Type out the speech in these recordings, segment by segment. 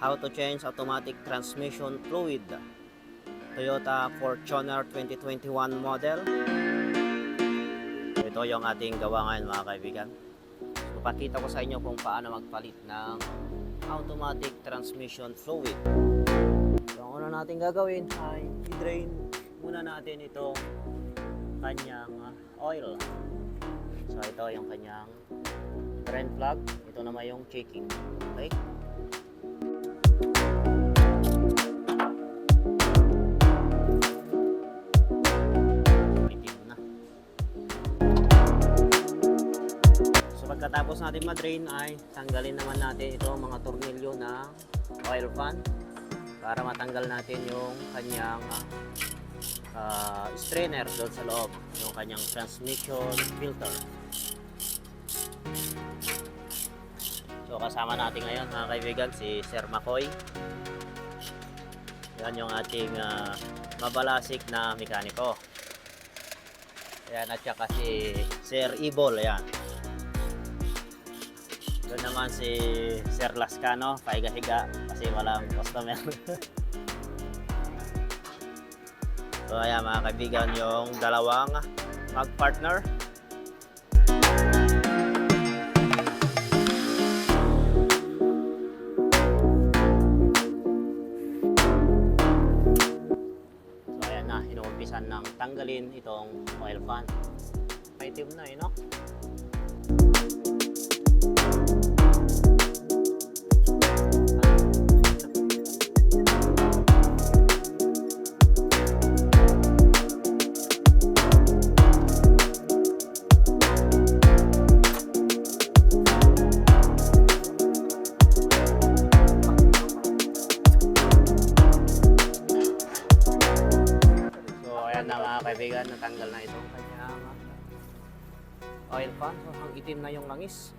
How to change automatic transmission fluid. Toyota Fortuner 2021 model. Ito yung ating gawa ngayon mga kaibigan. So, pakita ko sa inyo kung paano magpalit ng automatic transmission fluid. So, ang una natin gagawin ay i-drain muna natin itong kanyang oil. So ito yung kanyang drain plug. Ito naman yung checking. Okay? So pagkatapos natin ma-drain ay tanggalin naman natin ito mga tornilyo ng oil pan para matanggal natin yung kanyang strainer doon sa loob, yung kanyang transmission filter. So kasama natin ngayon mga kaibigan si Sir Makoy. Yan yung ating mabalasik na mekaniko. Ayan, at saka si Sir Ibol. Ayan. Doon naman si Sir Lascano, pahiga-higa kasi walang customer. So ayan mga kaibigan, yung dalawang mag-partner. So ayan na, inuumpisan ng tanggalin itong oil pan. Item na no? Kaibigan, natanggal na itong kanyang oil pan. So, ang itim na yung langis.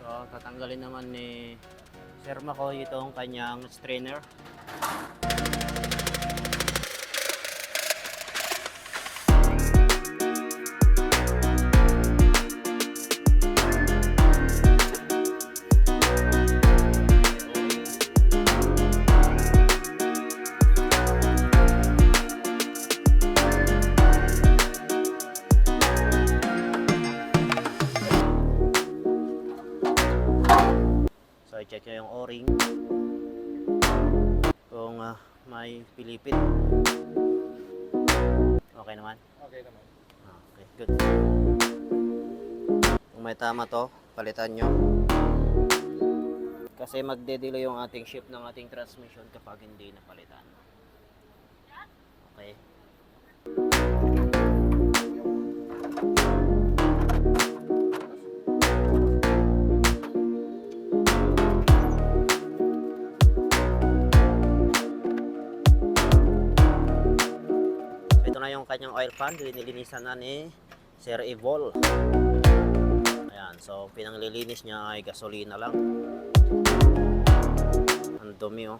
So, tatanggalin naman ni Sir Makoy itong kanyang strainer. I-check nyo yung o-ring kung may pilipit. Okay naman? Okay naman. Okay, good. Kung may tama to, palitan nyo. Kasi magde-delay yung ating shift ng ating transmission kapag hindi napalitan. Okay. Na yung kanyang oil pan, linilinisan na ni Sir Evol. Ayan, so pinanglilinis niya ay gasolina lang. Ang dumi oh.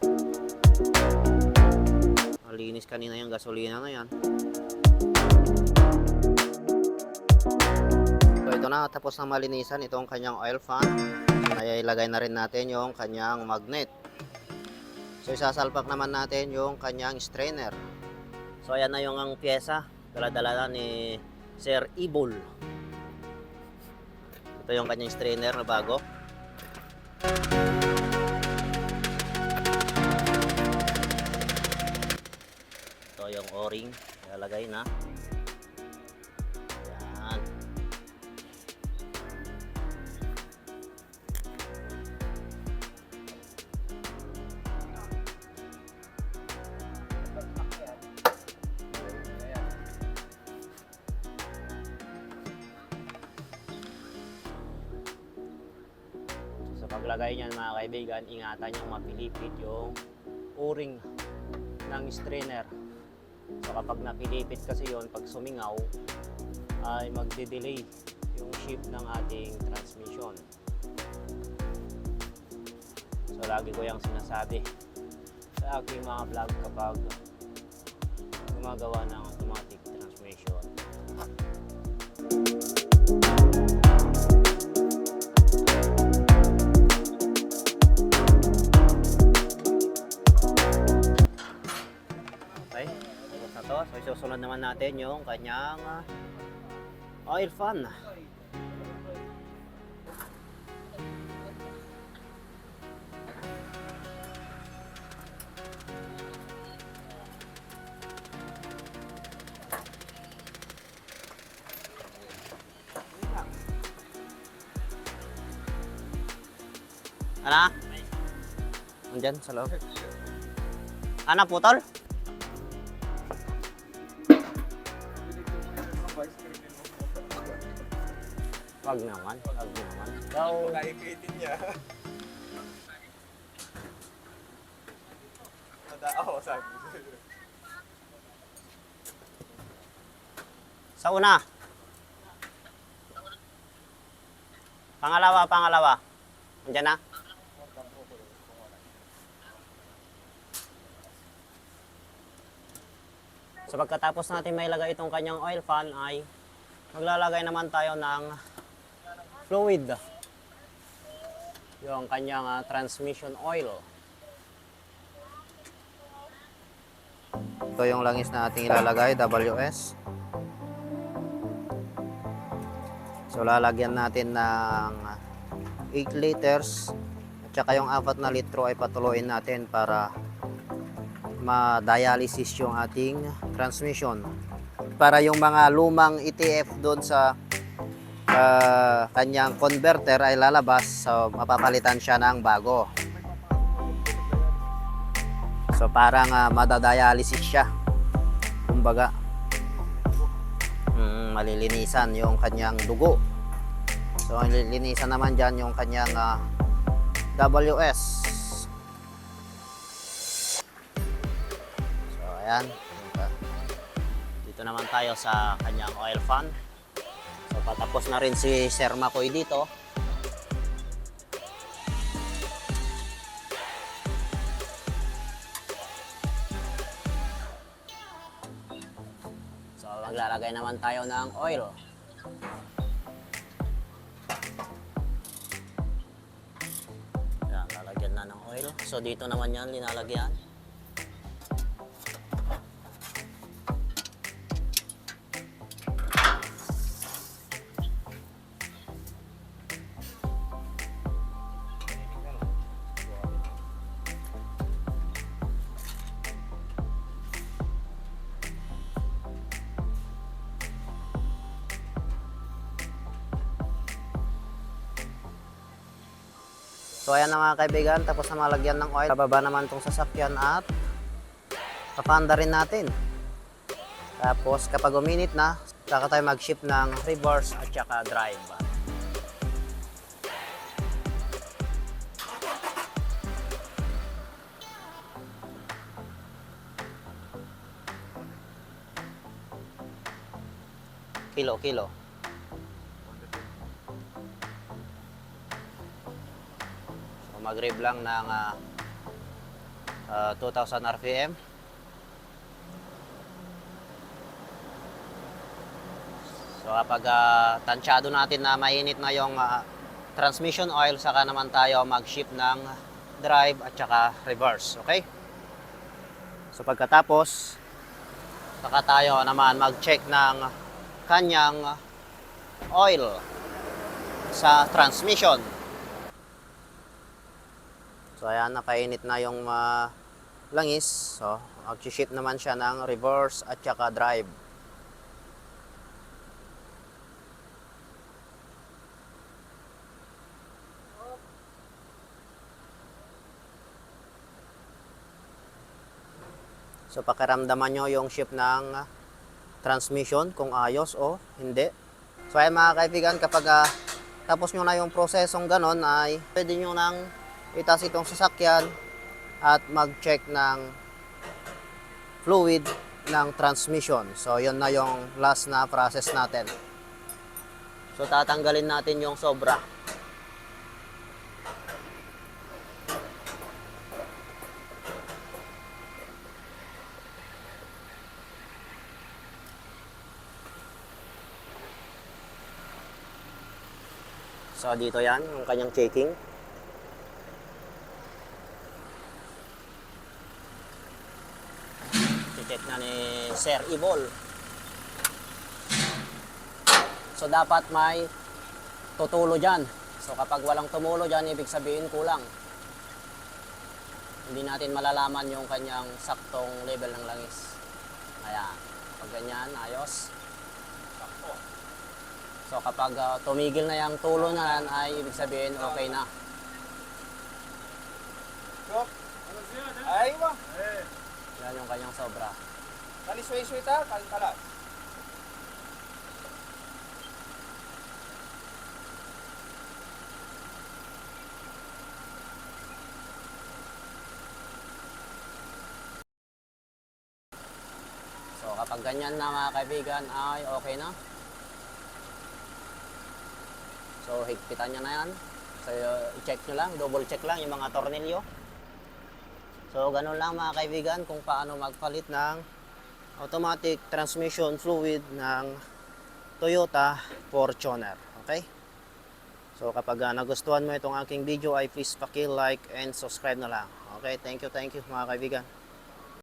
Malinis kanina yung gasolina na yan. So ito na, tapos na malinisan itong kanyang oil pan. Ay ilagay na rin natin yung kanyang magnet. So isasalpak naman natin yung kanyang strainer. So ayan na yung ang pyesa, dala-dala na ni Sir Ibol. Ito yung kanyang strainer na bago. Ito yung o-ring, ilalagay na. Ayan. Paglagay niyan mga kaibigan, ingatan niyong mapilipit yung o-ring ng strainer. So kapag napilipit kasi yon, pag sumingaw ay magde-delay yung shift ng ating transmission. So lagi ko yung sinasabi sa aking mga vlog kapag gumagawa ng automatic transmission. susunod naman natin yung kanyang oil fan. Ano? Andyan sa loob. Ano, putol? Wag naman, wag naman. Daw. Nakikaitin niya. Ako, sabi. Sa una. Pangalawa. Andyan na. So pagkatapos natin may lagay itong kanyang oil fan ay maglalagay naman tayo ng fluid. Yung kanyang transmission oil. Ito yung langis na ating ilalagay, WS. So lalagyan natin ng 8 liters at saka yung 4 na litro ay patuloyin natin para ma-dialysis yung ating transmission. Para yung mga lumang ETF doon sa kanyang converter ay lalabas, so mapapalitan siya ng bago. So parang madadialysis siya. Kumbaga, malilinisan yung kanyang dugo. So lilinisan naman dyan yung kanyang WS. Ayan. Dito naman tayo sa kanyang oil fan. So patapos na rin si Sir Makoy dito. So maglalagay naman tayo ng oil. Ayan, lalagyan na ng oil. So dito naman yan linalagyan. So ayan na mga kaibigan, tapos na malagyan ng oil. Bababa naman itong sasakyan at papanda rin natin. Tapos kapag uminit na, saka tayo mag-shift ng reverse at saka drive. Kilo. Mag-rev lang ng 2,000 RPM. So kapag tansyado natin na mainit na yung transmission oil, saka naman tayo mag-shift ng drive at saka reverse. Okay? So pagkatapos, saka tayo naman mag-check ng kanyang oil sa transmission. So ayan, nakainit na yung langis. So mag-shift naman siya ng reverse at saka drive. So pakiramdaman nyo yung shift ng transmission kung ayos o hindi. So ayan mga kaibigan, kapag tapos nyo na yung prosesong ganon ay pwede nyo nang itas itong sasakyan at mag-check ng fluid ng transmission. So yun na yung last na process natin. So tatanggalin natin yung sobra. So dito yan, yung kanyang checking. Check na ni Sir Ibol. So dapat may tutulo dyan. So kapag walang tumulo dyan, ibig sabihin kulang. Hindi natin malalaman yung kanyang saktong level ng langis. Ayan. Pag ganyan, ayos. So kapag tumigil na yung tulo na yan, ay ibig sabihin okay na. Go. Ay, ma. Yan yung kanyang sobra. Kalisway-sway ta, kalas. So kapag ganyan na mga kaibigan ay okay na. So higpitan nyo na yan. So i-check nyo lang, double check lang yung mga tornilyo. So ganun lang mga kaibigan kung paano magpalit ng automatic transmission fluid ng Toyota Fortuner. Okay? So kapag nagustuhan mo itong aking video ay please paki-like and subscribe na lang. Okay? Thank you mga kaibigan.